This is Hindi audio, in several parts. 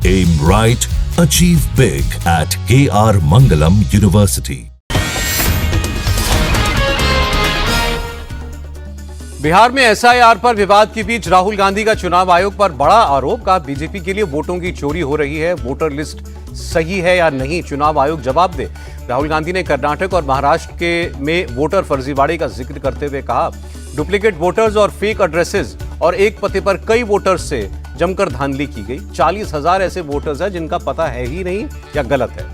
Aim right, achieve big at KR Mangalam University. Bihar में एसआईआर पर विवाद के बीच राहुल गांधी का चुनाव आयोग पर बड़ा आरोप। कहा बीजेपी के लिए वोटों की चोरी हो रही है, वोटर लिस्ट सही है या नहीं, चुनाव आयोग जवाब दे। राहुल गांधी ने कर्नाटक और महाराष्ट्र में वोटर फर्जीवाड़े का जिक्र करते हुए कहा डुप्लीकेट वोटर्स और फेक एड्रेसेस और एक पते पर कई वोटर्स से जमकर धांधली की गई। 40,000 ऐसे वोटर्स हैं जिनका पता है ही नहीं या गलत है।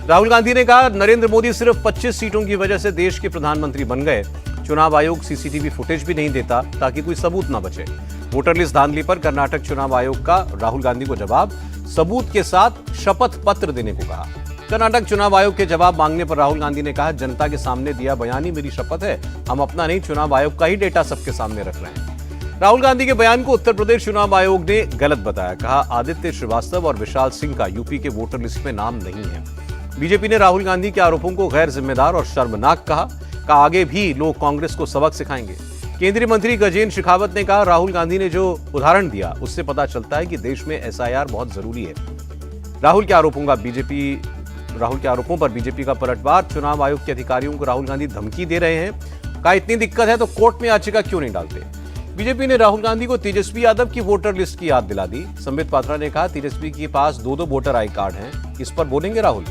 राहुल गांधी ने कहा नरेंद्र मोदी सिर्फ 25 सीटों की वजह से देश के प्रधानमंत्री बन गए। चुनाव आयोग सीसीटीवी फुटेज भी नहीं देता ताकि कोई सबूत न बचे। वोटर लिस्ट धांधली पर कर्नाटक चुनाव आयोग का राहुल गांधी को जवाब, सबूत के साथ शपथ पत्र देने को कहा। कर्नाटक चुनाव आयोग के जवाब मांगने पर राहुल गांधी ने कहा जनता के सामने दिया बयान ही मेरी शपथ है, हम अपना नहीं चुनाव आयोग का ही डेटा सबके सामने रख रहे हैं। राहुल गांधी के बयान को उत्तर प्रदेश चुनाव आयोग ने गलत बताया। कहा आदित्य श्रीवास्तव और विशाल सिंह का यूपी के वोटर लिस्ट में नाम नहीं है। बीजेपी ने राहुल गांधी के आरोपों को गैर जिम्मेदार और शर्मनाक कहा आगे भी लोग कांग्रेस को सबक सिखाएंगे। केंद्रीय मंत्री गजेंद्र शेखावत ने कहा राहुल गांधी ने जो उदाहरण दिया उससे पता चलता है कि देश में एसआईआर बहुत जरूरी है। राहुल के आरोपों पर बीजेपी का पलटवार। चुनाव आयोग के अधिकारियों को राहुल गांधी धमकी दे रहे हैं। कहा इतनी दिक्कत है तो कोर्ट में याचिका क्यों नहीं डालते। बीजेपी ने राहुल गांधी को तेजस्वी यादव की वोटर लिस्ट की याद दिला दी। संबित पात्रा ने कहा तेजस्वी के पास 2 वोटर आई कार्ड हैं, इस पर बोलेंगे राहुल।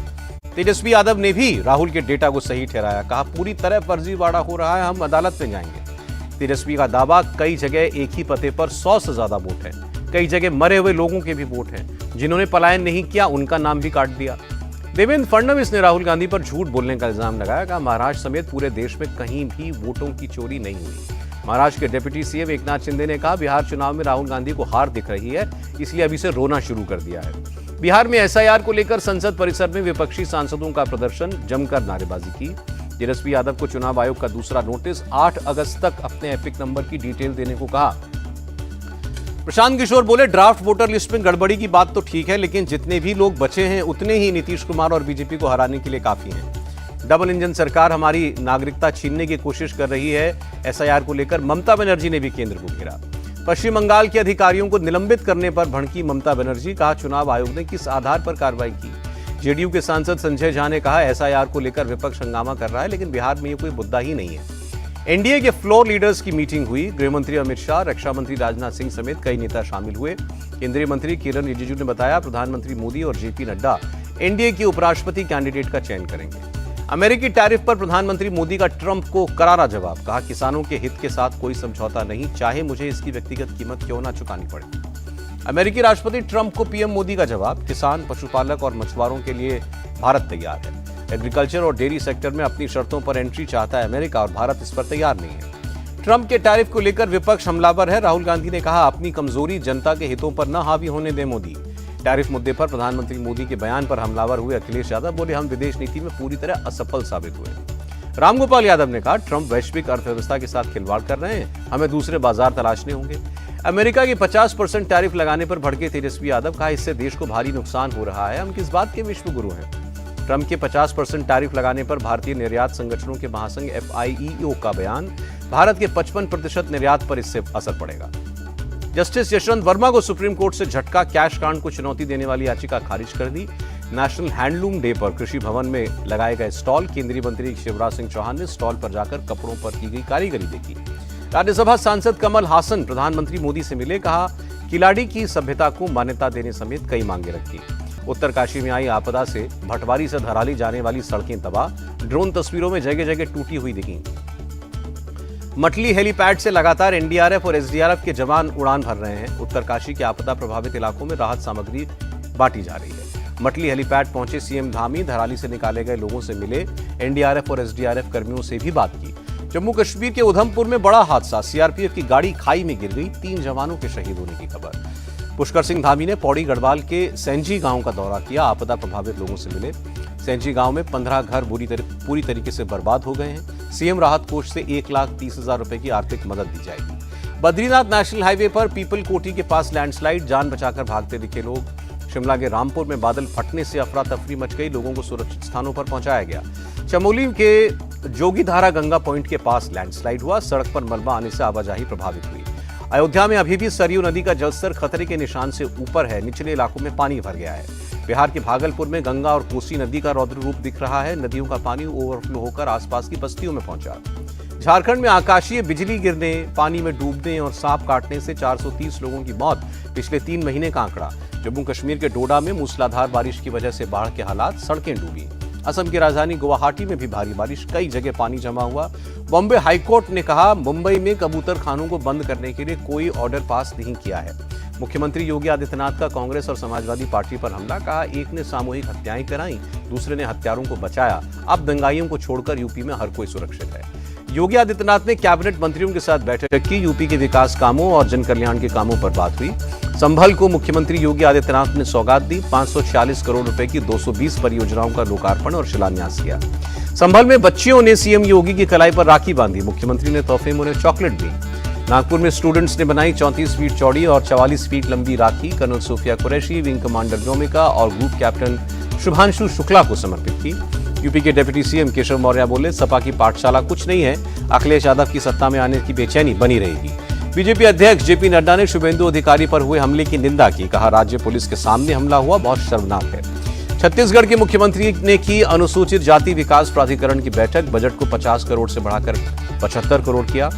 तेजस्वी यादव ने भी राहुल के डेटा को सही ठहराया। कहा पूरी तरह फर्जीवाड़ा हो रहा है, हम अदालत में जाएंगे। तेजस्वी का दावा कई जगह एक ही पते पर 100 से ज्यादा वोट है, कई जगह मरे हुए लोगों के भी वोट हैं, जिन्होंने पलायन नहीं किया उनका नाम भी काट दिया। देवेंद्र फडणवीस ने राहुल गांधी पर झूठ बोलने का इल्जाम लगाया। कहा महाराष्ट्र समेत पूरे देश में कहीं भी वोटों की चोरी नहीं हुई। महाराष्ट्र के डिप्टी सीएम एकनाथ शिंदे ने कहा बिहार चुनाव में राहुल गांधी को हार दिख रही है, इसलिए अभी से रोना शुरू कर दिया है। बिहार में एसआईआर को लेकर संसद परिसर में विपक्षी सांसदों का प्रदर्शन, जमकर नारेबाजी की। तेजस्वी यादव को चुनाव आयोग का दूसरा नोटिस, 8 अगस्त तक अपने एपिक नंबर की डिटेल देने को कहा। प्रशांत किशोर बोले ड्राफ्ट वोटर लिस्ट में गड़बड़ी की बात तो ठीक है, लेकिन जितने भी लोग बचे हैं उतने ही नीतीश कुमार और बीजेपी को हराने के लिए काफी हैं। डबल इंजन सरकार हमारी नागरिकता छीनने की कोशिश कर रही है। एसआईआर को लेकर ममता बनर्जी ने भी केंद्र को घेरा। पश्चिम बंगाल के अधिकारियों को निलंबित करने पर भड़की ममता बनर्जी। कहा चुनाव आयोग ने किस आधार पर कार्रवाई की। जेडीयू के सांसद संजय झा ने कहा एसआईआर को लेकर विपक्ष हंगामा कर रहा है, लेकिन बिहार में ये कोई मुद्दा ही नहीं है। एनडीए के फ्लोर लीडर्स की मीटिंग हुई। गृहमंत्री अमित शाह, रक्षा मंत्री राजनाथ सिंह समेत कई नेता शामिल हुए। केंद्रीय मंत्री किरण रिजिजू ने बताया प्रधानमंत्री मोदी और जेपी नड्डा एनडीए के उपराष्ट्रपति कैंडिडेट का चयन करेंगे। अमेरिकी टैरिफ पर प्रधानमंत्री मोदी का ट्रंप को करारा जवाब। कहा किसानों के हित के साथ कोई समझौता नहीं, चाहे मुझे इसकी व्यक्तिगत कीमत क्यों ना चुकानी पड़े। अमेरिकी राष्ट्रपति ट्रंप को पीएम मोदी का जवाब। किसान, पशुपालक और मछुआरों के लिए भारत तैयार है। एग्रीकल्चर और डेयरी सेक्टर में अपनी शर्तों पर एंट्री चाहता है अमेरिका और भारत इस पर तैयार नहीं है। ट्रंप के टैरिफ को लेकर विपक्ष हमलावर है। राहुल गांधी ने कहा अपनी कमजोरी जनता के हितों पर न हावी होने दें मोदी। टैरिफ मुद्दे पर प्रधानमंत्री मोदी के बयान पर हमलावर हुए अखिलेश यादव। बोले हम विदेश नीति में पूरी तरह असफल साबित हुए। रामगोपाल यादव ने कहा ट्रंप वैश्विक अर्थव्यवस्था के साथ खिलवाड़ कर रहे हैं, हमें दूसरे बाजार तलाशने होंगे। अमेरिका के 50% टैरिफ लगाने पर भड़के तेजस्वी यादव। कहा इससे देश को भारी नुकसान हो रहा है, हम किस बात के विश्व गुरु हैं। ट्रंप के 50% टैरिफ लगाने पर भारतीय निर्यात संगठनों के महासंघ FIEO का बयान। भारत के 55% निर्यात पर इससे असर पड़ेगा। जस्टिस यशवंत वर्मा को सुप्रीम कोर्ट से झटका। कैश कांड को चुनौती देने वाली याचिका खारिज कर दी। नेशनल हैंडलूम डे पर कृषि भवन में लगाए गए स्टॉल। केंद्रीय मंत्री शिवराज सिंह चौहान ने स्टॉल पर जाकर कपड़ों पर की गई कारीगरी देखी। राज्यसभा सांसद कमल हासन प्रधानमंत्री मोदी से मिले। कहा किलाड़ी की सभ्यता को मान्यता देने समेत कई मांगे रखी। उत्तरकाशी में आई आपदा से भटवारी से धराली जाने वाली सड़कें तबाह। ड्रोन तस्वीरों में जगह जगह टूटी हुई दिखी। मटली हेलीपैड से लगातार एनडीआरएफ और एसडीआरएफ के जवान उड़ान भर रहे हैं। उत्तरकाशी के आपदा प्रभावित इलाकों में राहत सामग्री बांटी जा रही है। मटली हेलीपैड पहुंचे सीएम धामी, धराली से निकाले गए लोगों से मिले। एनडीआरएफ और एसडीआरएफ कर्मियों से भी बात की। जम्मू कश्मीर के उधमपुर में बड़ा हादसा, सीआरपीएफ की गाड़ी खाई में गिर गई। 3 जवानों के शहीद होने की खबर। पुष्कर सिंह धामी ने पौड़ी गढ़वाल के सैंजी गांव का दौरा किया, आपदा प्रभावित लोगों से मिले। सैंजी गांव में 15 घर पूरी तरीके से बर्बाद हो गए हैं। सीएम राहत कोष से 1,30,000 रुपए की आर्थिक मदद दी जाएगी। बद्रीनाथ नेशनल हाईवे पर पीपल कोठी के पास लैंडस्लाइड, जान बचाकर भागते दिखे लोग। शिमला के रामपुर में बादल फटने से अफरा तफरी मच गई, लोगों को सुरक्षित स्थानों पर पहुंचाया गया। चमोली के जोगीधारा गंगा पॉइंट के पास लैंडस्लाइड हुआ, सड़क पर मलबा आने से आवाजाही प्रभावित हुई। अयोध्या में अभी भी सरयू नदी का जलस्तर खतरे के निशान से ऊपर है। निचले इलाकों में पानी भर गया है। बिहार के भागलपुर में गंगा और कोसी नदी का रौद्र रूप दिख रहा है। नदियों का पानी ओवरफ्लो होकर आसपास की बस्तियों में पहुंचा। झारखंड में आकाशीय बिजली गिरने, पानी में डूबने और सांप काटने से 430 लोगों की मौत, पिछले 3 महीने का आंकड़ा। जम्मू कश्मीर के डोडा में मूसलाधार बारिश की वजह से बाढ़ के हालात, सड़कें डूबी। असम की राजधानी गुवाहाटी में भी भारी बारिश, कई जगह पानी जमा हुआ। बॉम्बे हाईकोर्ट ने कहा, मुंबई में कबूतर खानों को बंद करने के लिए कोई ऑर्डर पास नहीं किया है। मुख्यमंत्री योगी आदित्यनाथ का कांग्रेस और समाजवादी पार्टी पर हमला, कहा एक ने सामूहिक हत्याएं कराई, दूसरे ने हत्यारों को बचाया। अब दंगाइयों को छोड़कर यूपी में हर कोई सुरक्षित है। योगी आदित्यनाथ ने कैबिनेट मंत्रियों के साथ बैठक की। यूपी के विकास कामों और जन कल्याण के कामों पर बात हुई। संभल को मुख्यमंत्री योगी आदित्यनाथ ने सौगात दी। 546 करोड़ रुपए की 220 परियोजनाओं का लोकार्पण और शिलान्यास किया। संभल में बच्चियों ने सीएम योगी की कलाई पर राखी बांधी। मुख्यमंत्री ने तोहफे में उन्हें चॉकलेट दी। नागपुर में स्टूडेंट्स ने बनाई 34 फीट चौड़ी और 44 फीट लंबी राखी। Colonel Sofia Qureshi, wing commander Vyomika और ग्रुप कैप्टन शुभांशु शुक्ला को समर्पित की। यूपी के डिप्टी सीएम केशव मौर्य बोले, सपा की पाठशाला कुछ नहीं है, अखिलेश यादव की सत्ता में आने की बेचैनी बनी रहेगी। बीजेपी अध्यक्ष जेपी नड्डा ने शुभेंदु अधिकारी पर हुए हमले की निंदा की। कहा, राज्य पुलिस के सामने हमला हुआ, बहुत शर्मनाक है। छत्तीसगढ़ के मुख्यमंत्री ने की अनुसूचित जाति विकास प्राधिकरण की बैठक। बजट को 50 करोड़ से बढ़ाकर 75 करोड़ किया।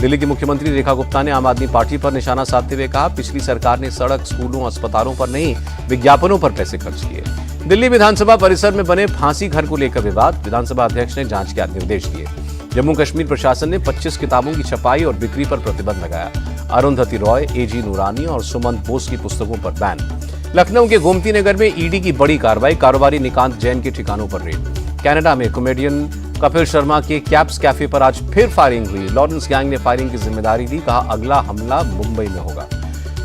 दिल्ली की मुख्यमंत्री रेखा गुप्ता ने आम आदमी पार्टी पर निशाना साधते हुए कहा, पिछली सरकार ने सड़क, स्कूलों, अस्पतालों पर नहीं, विज्ञापनों पर पैसे खर्च किए। दिल्ली विधानसभा परिसर में बने फांसी घर को लेकर विवाद, विधानसभा अध्यक्ष ने जांच के निर्देश दिए। जम्मू कश्मीर प्रशासन ने 25 किताबों की छपाई और बिक्री पर प्रतिबंध लगाया। अरुंधति रॉय, एजी नूरानी और सुमंत बोस की पुस्तकों पर बैन। लखनऊ के गोमती नगर में ईडी की बड़ी कार्रवाई, कारोबारी निकांत जैन के ठिकानों पर रेड। कनाडा में कॉमेडियन कपिल शर्मा के कैप्स कैफे पर आज फिर फायरिंग हुई। लॉरेंस गैंग ने फायरिंग की जिम्मेदारी ली। कहा, अगला हमला मुंबई में होगा।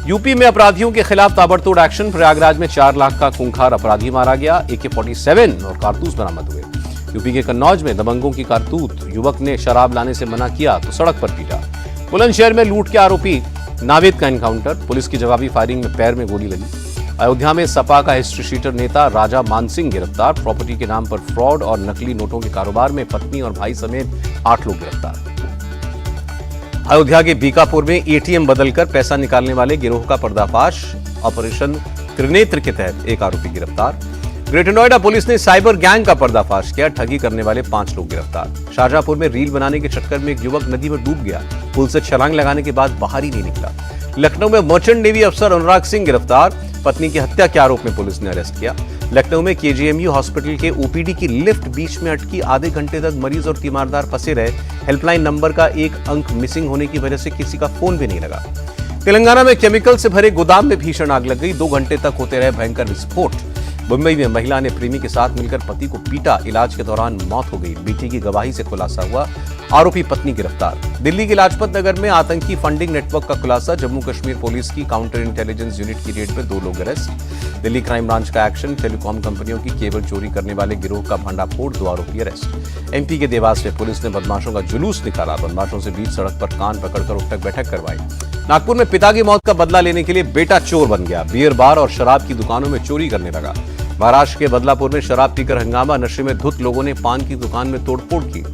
यूपी में अपराधियों के खिलाफ ताबड़तोड़ एक्शन। प्रयागराज में 4 लाख का खूंखार अपराधी मारा गया। AK-47 और कारतूस बरामद हुए। यूपी के कन्नौज में दबंगों की कारतूत, युवक ने शराब लाने से मना किया तो सड़क पर पीटा। बुलंदशहर में लूट के आरोपी नावेद का एनकाउंटर, पुलिस की जवाबी फायरिंग में पैर में गोली लगी। अयोध्या में सपा का हिस्ट्री शीटर नेता राजा मानसिंह गिरफ्तार। प्रॉपर्टी के नाम पर फ्रॉड और नकली नोटों के कारोबार में पत्नी और भाई समेत 8 लोग गिरफ्तार। अयोध्या के बीकापुर में ATM बदलकर पैसा निकालने वाले गिरोह का पर्दाफाश। ऑपरेशन त्रिनेत्र के तहत एक आरोपी गिरफ्तार। ग्रेटर नोएडा पुलिस ने साइबर गैंग का पर्दाफाश किया। ठगी करने वाले 5 लोग गिरफ्तार। शाहजहांपुर में रील बनाने के चक्कर में एक युवक नदी में डूब गया। पुल से छलांग लगाने के बाद बाहर ही नहीं निकला। लखनऊ में मर्चेंट नेवी अफसर अनुराग सिंह गिरफ्तार। पत्नी की हत्या के आरोप में पुलिस ने अरेस्ट किया। लखनऊ में KGMU हॉस्पिटल के OPD की लिफ्ट बीच में अटकी। आधे घंटे तक मरीज और तीमारदार फंसे रहे। हेल्पलाइन नंबर का एक अंक मिसिंग होने की वजह से किसी का फोन भी नहीं लगा। तेलंगाना में केमिकल से भरे गोदाम में भीषण आग लग गई। 2 घंटे तक होते रहे भयंकर विस्फोट। मुंबई में महिला ने प्रेमी के साथ मिलकर पति को पीटा। इलाज के दौरान मौत हो गई। बेटी की गवाही से खुलासा हुआ। आरोपी पत्नी गिरफ्तार। दिल्ली के लाजपत नगर में आतंकी फंडिंग नेटवर्क का खुलासा। जम्मू कश्मीर पुलिस की काउंटर इंटेलिजेंस यूनिट की रेड में 2 लोग अरेस्ट। दिल्ली क्राइम ब्रांच का एक्शन। टेलीकॉम कंपनियों की केबल चोरी करने वाले गिरोह का भंडाफोड़, 2 आरोपी अरेस्ट। MP के देवास में पुलिस ने बदमाशों का जुलूस निकाला। बदमाशों से बीच सड़क पर कान पकड़कर उठक बैठक करवाई। नागपुर में पिता की मौत का बदला लेने के लिए बेटा चोर बन गया। बियर बार और शराब की दुकानों में चोरी करने लगा। महाराष्ट्र के बदलापुर में शराब पीकर हंगामा। नशे में धुत लोगों ने पान की दुकान में तोड़फोड़ की।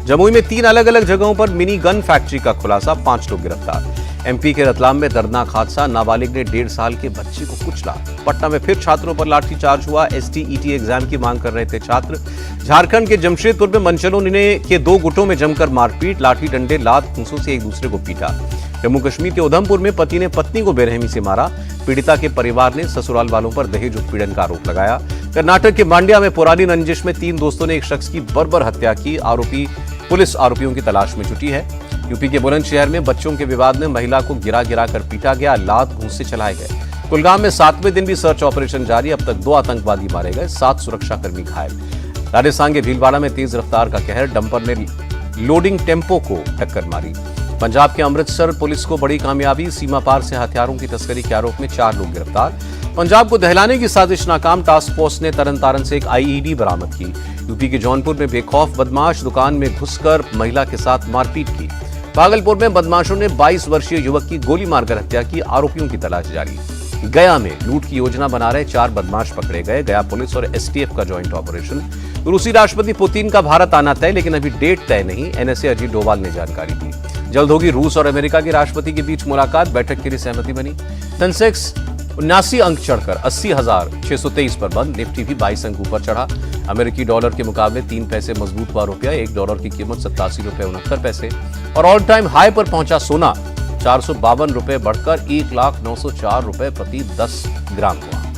जमुई में 3 अलग अलग जगहों पर मिनी गन फैक्ट्री का खुलासा। 5 लोग गिरफ्तार। MP के रतलाम में दर्दनाक हादसा। नाबालिग ने 1.5 साल के बच्चे को कुचला। पटना में फिर छात्रों पर लाठीचार्ज हुआ। ST-ET एग्जाम की मांग कर रहे थे छात्र। झारखंड के जमशेदपुर में मनचलों ने के 2 गुटों में जमकर मारपीट। लाठी डंडे, लात, घूंसों से एक दूसरे को पीटा। जम्मू कश्मीर के उधमपुर में पति ने पत्नी को बेरहमी से मारा। पीड़िता के परिवार ने ससुराल वालों पर दहेज उत्पीड़न का आरोप लगाया। कर्नाटक के मांड्या में पुरानी रंजिश में 3 दोस्तों ने एक शख्स की बर्बर हत्या की। पुलिस आरोपियों की तलाश में जुटी है। यूपी के बुलंदशहर में बच्चों के विवाद में महिला को गिरा कर पीटा गया। लात, घूंसे चलाए गए। कुलगाम में 7वें दिन भी सर्च ऑपरेशन जारी। अब तक 2 आतंकवादी मारे गए, 7 सुरक्षाकर्मी घायल। राजस्थान के भीलवाड़ा में तेज रफ्तार का कहर। डंपर ने लोडिंग टेम्पो को टक्कर मारी। पंजाब के अमृतसर पुलिस को बड़ी कामयाबी। सीमा पार से हथियारों की तस्करी के आरोप में 4 लोग गिरफ्तार। पंजाब को दहलाने की साजिश नाकाम। टास्क फोर्स ने तरन से एक IED बरामद की। यूपी के जौनपुर में बेखौफ बदमाश दुकान में घुसकर महिला के साथ मारपीट की। भागलपुर में बदमाशों ने 22 वर्षीय युवक की गोली मारकर हत्या की। आरोपियों की तलाश जारी। गया में लूट की योजना बना रहे 4 बदमाश पकड़े गए। गया पुलिस और STF का ज्वाइंट ऑपरेशन। रूसी राष्ट्रपति पुतिन का भारत आना तय, लेकिन अभी डेट तय नहीं। NSA अजीत डोभाल ने जानकारी दी। जल्द होगी रूस और अमेरिका के राष्ट्रपति के बीच मुलाकात, बैठक के लिए सहमति बनी। सेंसेक्स 79 अंक चढ़कर 80,623 पर बंद, निफ्टी भी 22 अंक ऊपर चढ़ा। अमेरिकी डॉलर के मुकाबले 3 पैसे मजबूत हुआ रुपया, $1 की कीमत 87 रुपए 69 पैसे। और ऑल टाइम हाई पर पहुंचा सोना, 452 रुपए बढ़कर 1,09,04 रुपए प्रति 10 ग्राम हुआ।